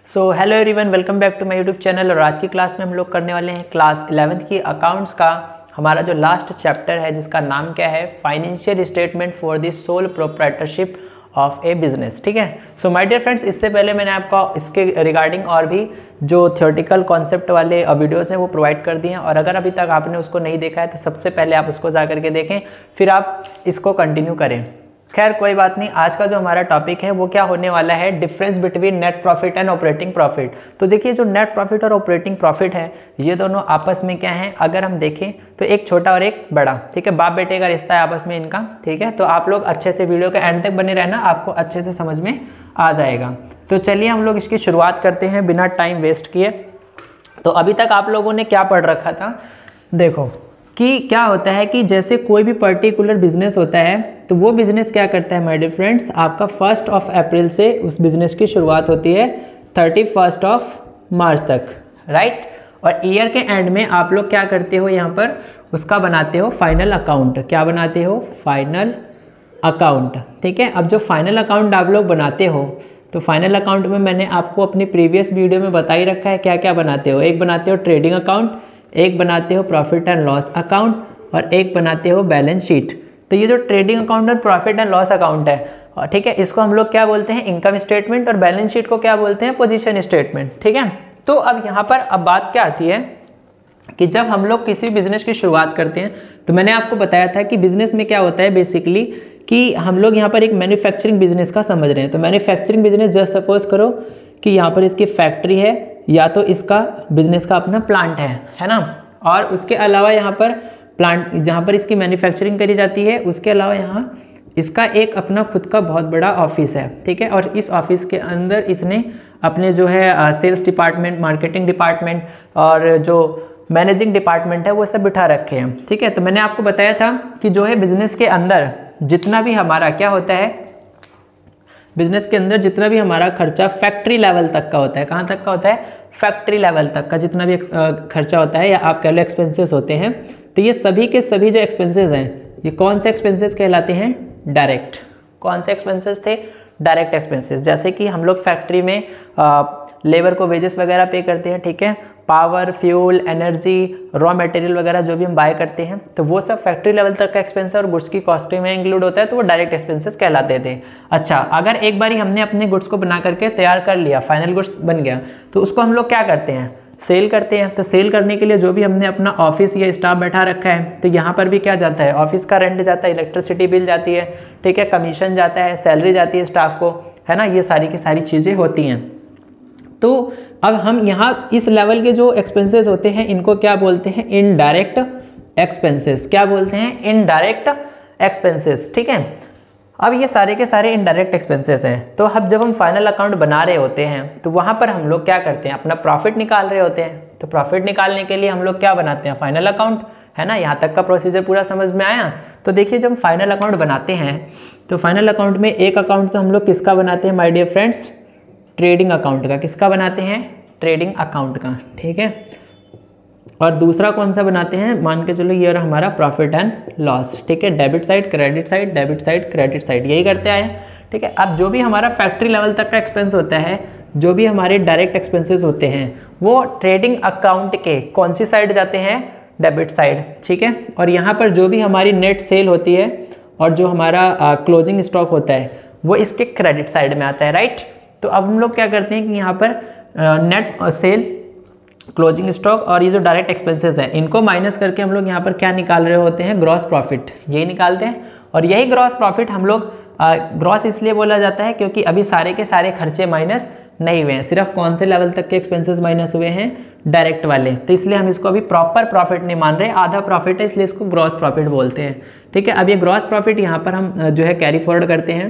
So hello everyone, welcome back to my YouTube channel. और आज की क्लास में हम लोग करने वाले हैं क्लास 11th की अकाउंट्स का हमारा जो लास्ट चैप्टर है, जिसका नाम क्या है, financial statement for the sole proprietorship of A business. ठीक है। सो माय डियर फ्रेंड्स, इससे पहले मैंने आपको इसके रिगार्डिंग और भी जो थियोरेटिकल कॉन्सेप्ट वाले वीडियोस हैं वो प्रोवाइड कर दिए हैं, और अगर अभी तक आपने उसको नहीं देखा है तो सबसे पहले आप उसको जा करके देखें, फिर आप इसको कंटिन्यू करें। खैर कोई बात नहीं, आज का जो हमारा टॉपिक है वो क्या होने वाला है, difference between net profit and operating profit. तो देखिए, जो नेट प्रॉफिट और ऑपरेटिंग प्रॉफिट है, ये दोनों आपस में क्या है, अगर हम देखें तो एक छोटा और एक बड़ा, ठीक है, बाप बेटे का रिश्ता है आपस में इनका। ठीक है, तो आप लोग अच्छे से वीडियो के एंड तक बने रहना, आपको अच्छे से समझ में आ जाएगा। तो चलिए हम लोग इसकी शुरुआत करते हैं बिना टाइम वेस्ट किए। तो अभी तक आप लोगों ने क्या पढ़ रखा था, देखो कि क्या होता है कि जैसे कोई भी पर्टिकुलर बिजनेस होता है तो वो बिजनेस क्या करता है माय डियर फ्रेंड्स, आपका 1 अप्रैल से उस बिजनेस की शुरुआत होती है 31 मार्च तक, राइट। और ईयर के एंड में आप लोग क्या करते हो, यहाँ पर उसका बनाते हो फाइनल अकाउंट। क्या बनाते हो? Final account. ठीक है। अब जो फाइनल अकाउंट आप लोग बनाते हो, तो फाइनल अकाउंट में मैंने आपको अपनी प्रीवियस वीडियो में बता ही रखा है क्या क्या बनाते हो। एक बनाते हो ट्रेडिंग अकाउंट, एक बनाते हो प्रॉफिट एंड लॉस अकाउंट, और एक बनाते हो बैलेंस शीट। तो ये जो ट्रेडिंग अकाउंट और प्रॉफिट एंड लॉस अकाउंट है, ठीक है, इसको हम लोग क्या बोलते हैं, इनकम स्टेटमेंट, और बैलेंस शीट को क्या बोलते हैं, पोजीशन स्टेटमेंट। ठीक है। तो अब यहाँ पर अब बात क्या आती है कि जब हम लोग किसी बिजनेस की शुरुआत करते हैं, तो मैंने आपको बताया था कि बिजनेस में क्या होता है बेसिकली, कि हम लोग यहाँ पर एक मैन्युफैक्चरिंग बिजनेस का समझ रहे हैं। तो मैन्युफैक्चरिंग बिजनेस जस्ट सपोज करो कि यहाँ पर इसकी फैक्ट्री है, या तो इसका बिजनेस का अपना प्लांट है ना, और उसके अलावा यहाँ पर प्लांट जहाँ पर इसकी मैन्युफैक्चरिंग करी जाती है, उसके अलावा यहाँ इसका एक अपना खुद का बहुत बड़ा ऑफिस है। ठीक है। और इस ऑफिस के अंदर इसने अपने जो है सेल्स डिपार्टमेंट, मार्केटिंग डिपार्टमेंट और जो मैनेजिंग डिपार्टमेंट है वो सब बिठा रखे हैं। ठीक है। तो मैंने आपको बताया था कि जो है बिजनेस के अंदर जितना भी हमारा क्या होता है, बिजनेस के अंदर जितना भी हमारा खर्चा फैक्ट्री लेवल तक का होता है। कहाँ तक का होता है? फैक्ट्री लेवल तक का जितना भी खर्चा होता है, या आप कह लो एक्सपेंसेस होते हैं, तो ये सभी के सभी जो एक्सपेंसेस हैं, ये कौन से एक्सपेंसेस कहलाते हैं? डायरेक्ट। कौन से एक्सपेंसेस थे? Direct expenses. जैसे कि हम लोग फैक्ट्री में लेबर को वेजेस वगैरह पे करते हैं, ठीक है, power, fuel, energy, raw material वगैरह जो भी हम बाय करते हैं, तो वो सब फैक्ट्री लेवल तक का एक्सपेंस और गुड्स की कॉस्टिंग में इंक्लूड होता है, तो वो डायरेक्ट एक्सपेंसेस कहलाते थे। अच्छा, अगर एक बारी हमने अपने गुड्स को बना करके तैयार कर लिया, फाइनल गुड्स बन गया, तो उसको हम लोग क्या करते हैं? सेल करते हैं। तो सेल करने के लिए जो भी हमने अपना ऑफिस या स्टाफ बैठा रखा है, तो यहाँ पर भी क्या जाता है? ऑफिस का रेंट जाता है, इलेक्ट्रिसिटी बिल जाती है, ठीक है, कमीशन जाता है, सैलरी जाती है स्टाफ को, है ना, ये सारी की सारी चीज़ें होती हैं। तो अब हम यहाँ इस लेवल के जो एक्सपेंसेस होते हैं, इनको क्या बोलते हैं? Indirect expenses. क्या बोलते हैं? Indirect expenses. ठीक है। अब ये सारे के सारे इनडायरेक्ट एक्सपेंसेस हैं। तो अब जब हम फाइनल अकाउंट बना रहे होते हैं, तो वहाँ पर हम लोग क्या करते हैं? अपना प्रॉफिट निकाल रहे होते हैं। तो प्रॉफिट निकालने के लिए हम लोग क्या बनाते हैं? फाइनल अकाउंट, है ना। यहाँ तक का प्रोसीजर पूरा समझ में आया। तो देखिए, जब हम फाइनल अकाउंट बनाते हैं, तो फाइनल अकाउंट में एक अकाउंट तो हम लोग किसका बनाते हैं my dear friends? Trading account का। किसका बनाते हैं? ट्रेडिंग अकाउंट का। ठीक है। और दूसरा कौन सा बनाते हैं? मान के चलो ये रहा हमारा प्रॉफिट एंड लॉस। ठीक है। Debit side, credit side, debit side, credit side, यही करते आए। ठीक है। अब जो भी हमारा फैक्ट्री लेवल तक का एक्सपेंस होता है, जो भी हमारे डायरेक्ट एक्सपेंसेस होते हैं, वो ट्रेडिंग अकाउंट के कौन सी साइड जाते हैं? Debit side. ठीक है। और यहाँ पर जो भी हमारी नेट सेल होती है और जो हमारा क्लोजिंग स्टॉक होता है, वो इसके क्रेडिट साइड में आता है, राइट। तो अब हम लोग क्या करते हैं कि यहाँ पर नेट सेल, क्लोजिंग स्टॉक और ये जो डायरेक्ट एक्सपेंसेस हैं, इनको माइनस करके हम लोग यहाँ पर क्या निकाल रहे होते हैं? Gross profit. यही निकालते हैं। और यही ग्रॉस प्रॉफिट हम लोग ग्रॉस इसलिए बोला जाता है क्योंकि अभी सारे के सारे खर्चे माइनस नहीं हुए हैं, सिर्फ कौन से लेवल तक के एक्सपेंसेस माइनस हुए हैं? डायरेक्ट वाले। तो इसलिए हम इसको अभी प्रॉपर प्रॉफिट नहीं मान रहे, आधा प्रॉफिट है, इसलिए इसको ग्रॉस प्रॉफिट बोलते हैं। ठीक है। अब ये ग्रॉस प्रॉफिट यहाँ पर हम जो है कैरी फॉरवर्ड करते हैं,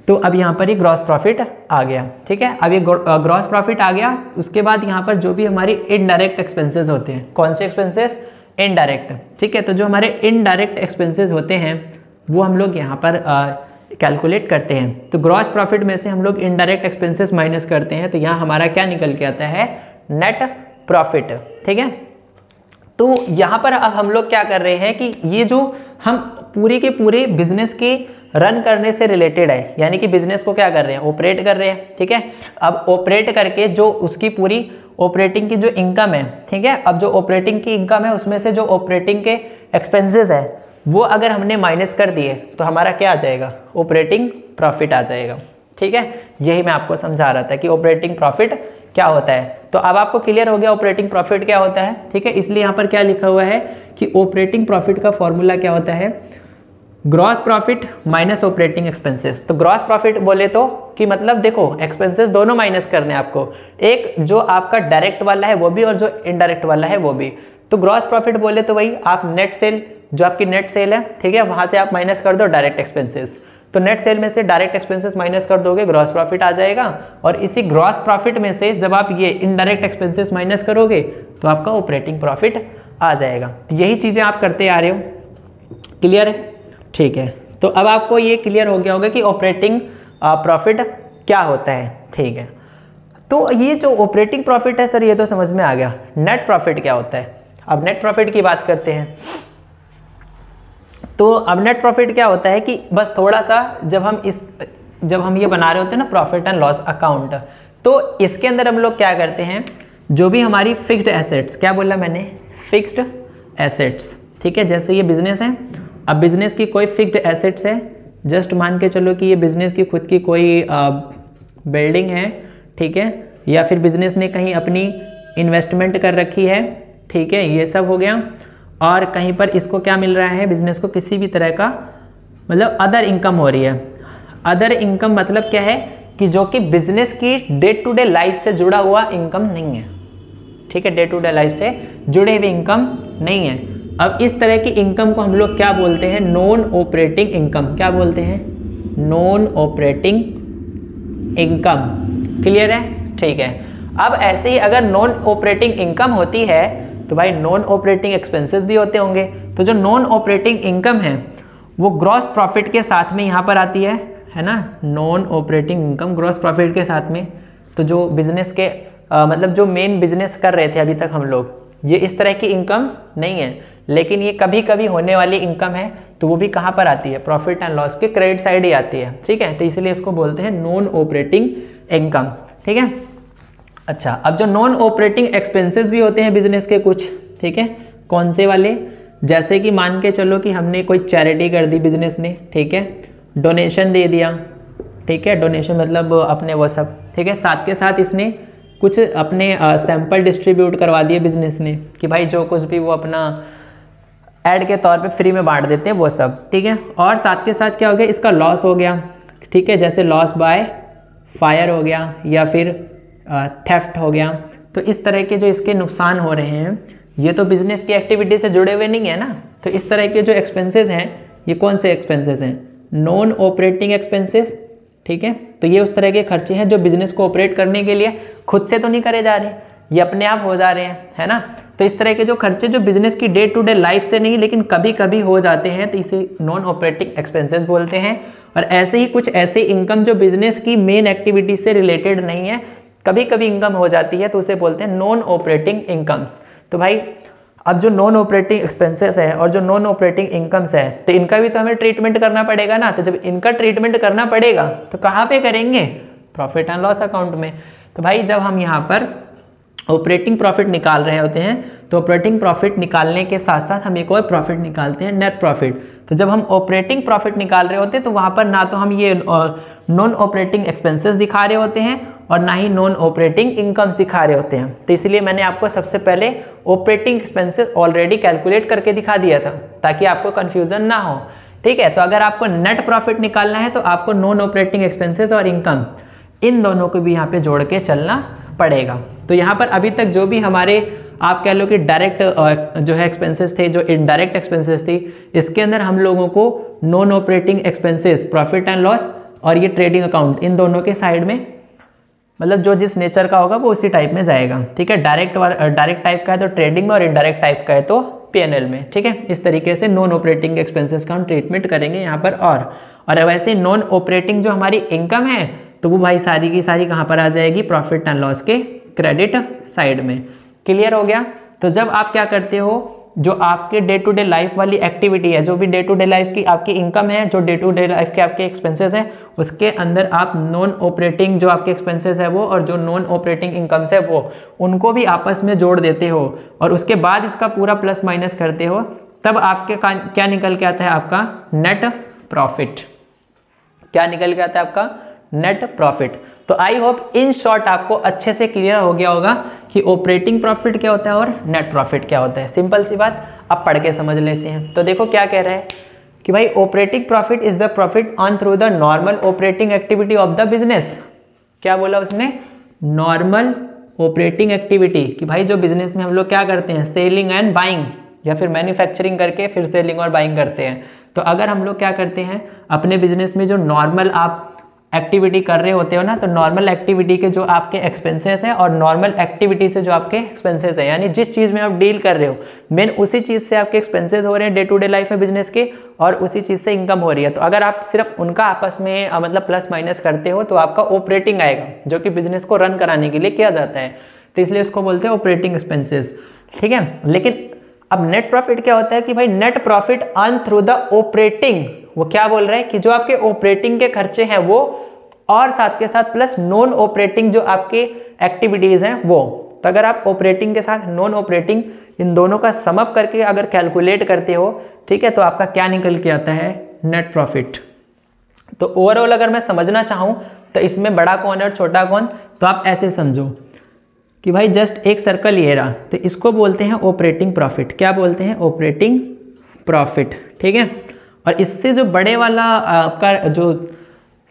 तो अब यहाँ पर ही ग्रॉस प्रॉफिट आ गया। ठीक है। अब ये ग्रॉस प्रॉफिट आ गया। उसके बाद यहाँ पर जो भी हमारी इनडायरेक्ट एक्सपेंसेस होते हैं, कौन से एक्सपेंसेस? इनडायरेक्ट। ठीक है। तो जो हमारे इनडायरेक्ट एक्सपेंसेस होते हैं, वो हम लोग यहाँ पर कैलकुलेट करते हैं। तो ग्रॉस प्रॉफिट में से हम लोग इनडायरेक्ट एक्सपेंसेस माइनस करते हैं, तो यहाँ हमारा क्या निकल के आता है? Net profit. ठीक है। तो यहाँ पर अब हम लोग क्या कर रहे हैं कि ये जो हम पूरे के पूरे बिजनेस के रन करने से रिलेटेड है, यानी कि बिजनेस को क्या कर रहे हैं, ऑपरेट कर रहे हैं, ठीक है। अब ऑपरेट करके जो उसकी पूरी ऑपरेटिंग की जो इनकम है, ठीक है, अब जो ऑपरेटिंग की इनकम है उसमें से जो ऑपरेटिंग के एक्सपेंसेस है वो अगर हमने माइनस कर दिए तो हमारा क्या आ जाएगा, ऑपरेटिंग प्रॉफिट आ जाएगा, ठीक है। यही मैं आपको समझा रहा था कि ऑपरेटिंग प्रॉफिट क्या होता है। तो अब आपको क्लियर हो गया ऑपरेटिंग प्रॉफिट क्या होता है, ठीक है। इसलिए यहाँ पर क्या लिखा हुआ है कि ऑपरेटिंग प्रॉफिट का फॉर्मूला क्या होता है, gross profit minus operating expenses. तो ग्रॉस प्रॉफिट बोले तो कि मतलब देखो एक्सपेंसेस दोनों माइनस करने आपको, एक जो आपका डायरेक्ट वाला है वो भी और जो इनडायरेक्ट वाला है वो भी। तो ग्रॉस प्रॉफिट बोले तो वही आप नेट सेल, जो आपकी नेट सेल है, ठीक है, वहां से आप माइनस कर दो डायरेक्ट एक्सपेंसेस। तो नेट सेल में से डायरेक्ट एक्सपेंसेस माइनस कर दोगे, ग्रॉस प्रॉफिट आ जाएगा। और इसी ग्रॉस प्रॉफिट में से जब आप ये इनडायरेक्ट एक्सपेंसेस माइनस करोगे तो आपका ऑपरेटिंग प्रॉफिट आ जाएगा। तो यही चीजें आप करते आ रहे हो, क्लियर है, ठीक है। तो अब आपको ये क्लियर हो गया होगा कि ऑपरेटिंग प्रॉफिट क्या होता है, ठीक है। तो ये जो ऑपरेटिंग प्रॉफिट है सर ये तो समझ में आ गया। नेट प्रॉफिट क्या होता है, अब नेट प्रॉफिट की बात करते हैं। तो अब नेट प्रॉफिट क्या होता है कि बस थोड़ा सा जब हम ये बना रहे होते हैं ना प्रॉफिट एंड लॉस अकाउंट, तो इसके अंदर हम लोग क्या करते हैं, जो भी हमारी फिक्स्ड एसेट्स, क्या बोला मैंने, फिक्स्ड एसेट्स, ठीक है। जैसे ये बिजनेस है, अब बिजनेस की कोई फिक्स्ड एसेट्स है, जस्ट मान के चलो कि ये बिजनेस की खुद की कोई बिल्डिंग है, ठीक है, या फिर बिजनेस ने कहीं अपनी इन्वेस्टमेंट कर रखी है, ठीक है, ये सब हो गया। और कहीं पर इसको क्या मिल रहा है, बिजनेस को किसी भी तरह का मतलब अदर इनकम हो रही है। अदर इनकम मतलब क्या है कि जो कि बिजनेस की डे टू डे लाइफ से जुड़ा हुआ इनकम नहीं है, ठीक है, डे टू डे लाइफ से जुड़े हुए इनकम नहीं है। अब इस तरह की इनकम को हम लोग क्या बोलते हैं, नॉन ऑपरेटिंग इनकम। क्या बोलते हैं, नॉन ऑपरेटिंग इनकम, क्लियर है, ठीक है। अब ऐसे ही अगर नॉन ऑपरेटिंग इनकम होती है तो भाई नॉन ऑपरेटिंग एक्सपेंसेस भी होते होंगे। तो जो नॉन ऑपरेटिंग इनकम है वो ग्रॉस प्रॉफिट के साथ में यहाँ पर आती है ना, non operating income gross profit के साथ में। तो जो बिजनेस के मतलब जो मेन बिजनेस कर रहे थे अभी तक हम लोग, ये इस तरह की इनकम नहीं है, लेकिन ये कभी कभी होने वाली इनकम है, तो वो भी कहाँ पर आती है, प्रॉफिट एंड लॉस के क्रेडिट साइड ही आती है, ठीक है। तो इसलिए इसको बोलते हैं नॉन ऑपरेटिंग इनकम, ठीक है। अच्छा, अब जो नॉन ऑपरेटिंग एक्सपेंसेस भी होते हैं बिजनेस के कुछ, ठीक है, कौन से वाले, जैसे कि मान के चलो कि हमने कोई चैरिटी कर दी बिजनेस ने, ठीक है, डोनेशन दे दिया, ठीक है, डोनेशन मतलब अपने वो सब, ठीक है, साथ के साथ इसने कुछ अपने सैंपल डिस्ट्रीब्यूट करवा दिए बिजनेस ने कि भाई जो कुछ भी वो अपना ऐड के तौर पे फ्री में बांट देते हैं वो सब, ठीक है। और साथ के साथ क्या हो गया, इसका लॉस हो गया, ठीक है, जैसे लॉस बाय फायर हो गया या फिर थेफ्ट हो गया। तो इस तरह के जो इसके नुकसान हो रहे हैं ये तो बिजनेस की एक्टिविटी से जुड़े हुए नहीं है ना। तो इस तरह के जो एक्सपेंसेस हैं ये कौन से एक्सपेंसेस हैं, नॉन ऑपरेटिंग एक्सपेंसेस, ठीक है। तो ये उस तरह के खर्चे हैं जो बिजनेस को ऑपरेट करने के लिए खुद से तो नहीं करे जा रहे, ये अपने आप हो जा रहे हैं, है ना। तो इस तरह के जो खर्चे जो बिजनेस की डे टू डे लाइफ से नहीं लेकिन कभी कभी हो जाते हैं, तो इसे नॉन ऑपरेटिंग एक्सपेंसेस बोलते हैं। और ऐसे ही कुछ ऐसे इनकम जो बिजनेस की मेन एक्टिविटी से रिलेटेड नहीं है, कभी कभी इनकम हो जाती है, तो उसे बोलते हैं नॉन ऑपरेटिंग इनकम्स। तो भाई अब जो नॉन ऑपरेटिंग एक्सपेंसेस है और जो नॉन ऑपरेटिंग इनकम्स है, तो इनका भी तो हमें ट्रीटमेंट करना पड़ेगा ना। तो जब इनका ट्रीटमेंट करना पड़ेगा तो कहाँ पे करेंगे, प्रॉफिट एंड लॉस अकाउंट में। तो भाई जब हम यहाँ पर ऑपरेटिंग प्रॉफिट निकाल रहे होते हैं तो ऑपरेटिंग प्रॉफिट निकालने के साथ साथ हम एक और प्रॉफिट निकालते हैं, नेट प्रॉफिट। तो जब हम ऑपरेटिंग प्रॉफिट निकाल रहे होते हैं तो वहाँ पर ना तो हम ये नॉन ऑपरेटिंग एक्सपेंसेस दिखा रहे होते हैं और ना ही नॉन ऑपरेटिंग इनकम्स दिखा रहे होते हैं। तो इसलिए मैंने आपको सबसे पहले ऑपरेटिंग एक्सपेंसेस ऑलरेडी कैलकुलेट करके दिखा दिया था ताकि आपको कन्फ्यूजन ना हो, ठीक है। तो अगर आपको नेट प्रॉफिट निकालना है तो आपको नॉन ऑपरेटिंग एक्सपेंसेस और इनकम इन दोनों को भी यहाँ पे जोड़ के चलना पड़ेगा। तो यहाँ पर अभी तक जो भी हमारे आप कह लो कि डायरेक्ट जो है एक्सपेंसेस थे, जो इनडायरेक्ट एक्सपेंसेस थी, इसके अंदर हम लोगों को non operating expenses, profit and loss और ये ट्रेडिंग अकाउंट, इन दोनों के साइड में मतलब जो जिस नेचर का होगा वो उसी टाइप में जाएगा, ठीक है। डायरेक्ट टाइप का है तो ट्रेडिंग में और इनडायरेक्ट टाइप का है तो पीएनएल में, ठीक है। इस तरीके से नॉन ऑपरेटिंग एक्सपेंसेस का हम ट्रीटमेंट करेंगे यहाँ पर। और वैसे नॉन ऑपरेटिंग जो हमारी इनकम है तो वो भाई सारी की सारी कहाँ पर आ जाएगी, प्रॉफिट एंड लॉस के क्रेडिट साइड में। क्लियर हो गया। तो जब आप क्या करते हो जो आपके डे टू डे लाइफ वाली एक्टिविटी है, जो भी डे टू डे लाइफ की आपकी इनकम है, जो डे टू डे लाइफ के आपके एक्सपेंसेस हैं, उसके अंदर आप नॉन ऑपरेटिंग जो आपके एक्सपेंसेस है वो और जो नॉन ऑपरेटिंग इनकम्स है वो, उनको भी आपस में जोड़ देते हो और उसके बाद इसका पूरा प्लस माइनस करते हो, तब आपके क्या निकल के आता है, आपका नेट प्रॉफिट। क्या निकल के आता है? आपका नेट प्रॉफिट। तो आई होप इन शॉर्ट आपको अच्छे से क्लियर हो गया होगा कि ऑपरेटिंग प्रॉफिट क्या होता है और नेट प्रॉफिट क्या होता है। सिंपल सी बात, अब पढ़ के समझ लेते हैं। तो देखो क्या कह रहा है कि भाई operating profit is the profit earn through the normal operating activity of the business. क्या बोला उसने? नॉर्मल ऑपरेटिंग एक्टिविटी, कि भाई जो बिजनेस में हम लोग क्या करते हैं, सेलिंग एंड बाइंग, या फिर मैन्युफैक्चरिंग करके फिर सेलिंग और बाइंग करते हैं। तो अगर हम लोग क्या करते हैं अपने बिजनेस में, जो नॉर्मल आप एक्टिविटी कर रहे होते हो ना, तो नॉर्मल एक्टिविटी के जो आपके एक्सपेंसेस हैं और नॉर्मल एक्टिविटी से जो आपके एक्सपेंसेस हैं, यानी जिस चीज़ में आप डील कर रहे हो मेन उसी चीज़ से आपके एक्सपेंसेस हो रहे हैं डे टू डे लाइफ में बिजनेस के, और उसी चीज़ से इनकम हो रही है। तो अगर आप सिर्फ उनका आपस में मतलब प्लस माइनस करते हो तो आपका ऑपरेटिंग आएगा, जो कि बिजनेस को रन कराने के लिए किया जाता है। तो इसलिए उसको बोलते हैं ऑपरेटिंग एक्सपेंसेस, ठीक है। लेकिन अब नेट प्रॉफिट क्या होता है कि भाई net profit earn through the operating, वो क्या बोल रहा है कि जो आपके ऑपरेटिंग के खर्चे हैं वो, और साथ के साथ प्लस नॉन ऑपरेटिंग जो आपके एक्टिविटीज हैं वो। तो अगर आप ऑपरेटिंग के साथ नॉन ऑपरेटिंग इन दोनों का सम अप करके अगर कैलकुलेट करते हो, ठीक है, तो आपका क्या निकल के आता है? Net profit. तो ओवरऑल अगर मैं समझना चाहूं तो इसमें बड़ा कौन है और छोटा कौन, तो आप ऐसे समझो कि भाई जस्ट एक सर्कल ये रहा, तो इसको बोलते हैं ऑपरेटिंग प्रॉफिट। क्या बोलते हैं? ऑपरेटिंग प्रॉफिट, ठीक है। और इससे जो बड़े वाला आपका जो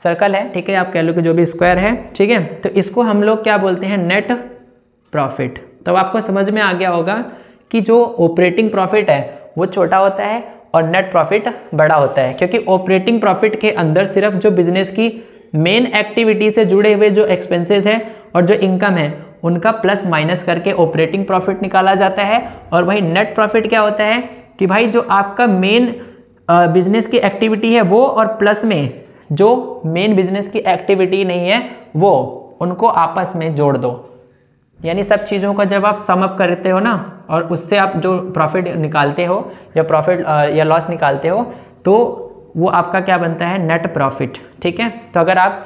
सर्कल है, ठीक है, आप कह लो कि जो भी स्क्वायर है, ठीक है, तो इसको हम लोग क्या बोलते हैं? Net profit. तो आपको समझ में आ गया होगा कि जो ऑपरेटिंग प्रॉफिट है वो छोटा होता है और नेट प्रॉफिट बड़ा होता है, क्योंकि ऑपरेटिंग प्रॉफिट के अंदर सिर्फ जो बिजनेस की मेन एक्टिविटी से जुड़े हुए जो एक्सपेंसेस हैं और जो इनकम है उनका प्लस माइनस करके ऑपरेटिंग प्रॉफिट निकाला जाता है। और वही नेट प्रॉफिट क्या होता है कि भाई जो आपका मेन बिजनेस की एक्टिविटी है वो, और प्लस में जो मेन बिजनेस की एक्टिविटी नहीं है वो, उनको आपस में जोड़ दो। यानी सब चीज़ों का जब आप सम अप करते हो ना, और उससे आप जो प्रॉफिट निकालते हो या प्रॉफिट या लॉस निकालते हो, तो वो आपका क्या बनता है? नेट प्रॉफिट, ठीक है। तो अगर आप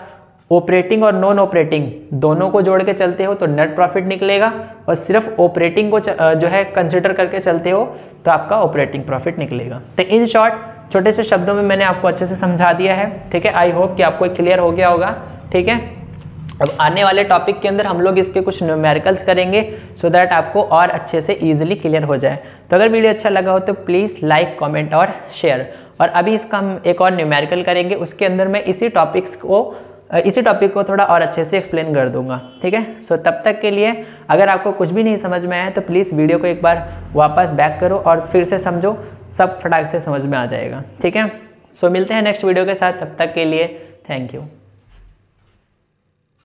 ऑपरेटिंग और नॉन ऑपरेटिंग दोनों को जोड़ के चलते हो तो नेट प्रॉफिट निकलेगा, और सिर्फ ऑपरेटिंग को जो है कंसिडर करके चलते हो तो आपका ऑपरेटिंग प्रॉफिट निकलेगा। तो इन शॉर्ट छोटे से शब्दों में मैंने आपको अच्छे से समझा दिया है, ठीक है। आई होप कि आपको क्लियर हो गया होगा, ठीक है। अब आने वाले टॉपिक के अंदर हम लोग इसके कुछ न्यूमेरिकल्स करेंगे, सो दैट आपको और अच्छे से इजीली क्लियर हो जाए। तो अगर वीडियो अच्छा लगा हो तो प्लीज़ लाइक, कमेंट और शेयर। और अभी इसका हम एक और न्यूमेरिकल करेंगे, उसके अंदर मैं इसी टॉपिक को थोड़ा और अच्छे से एक्सप्लेन कर दूंगा, ठीक है। सो तब तक के लिए अगर आपको कुछ भी नहीं समझ में आया तो प्लीज़ वीडियो को एक बार वापस बैक करो और फिर से समझो, सब फटाक से समझ में आ जाएगा, ठीक है। सो मिलते हैं नेक्स्ट वीडियो के साथ, तब तक के लिए थैंक यू।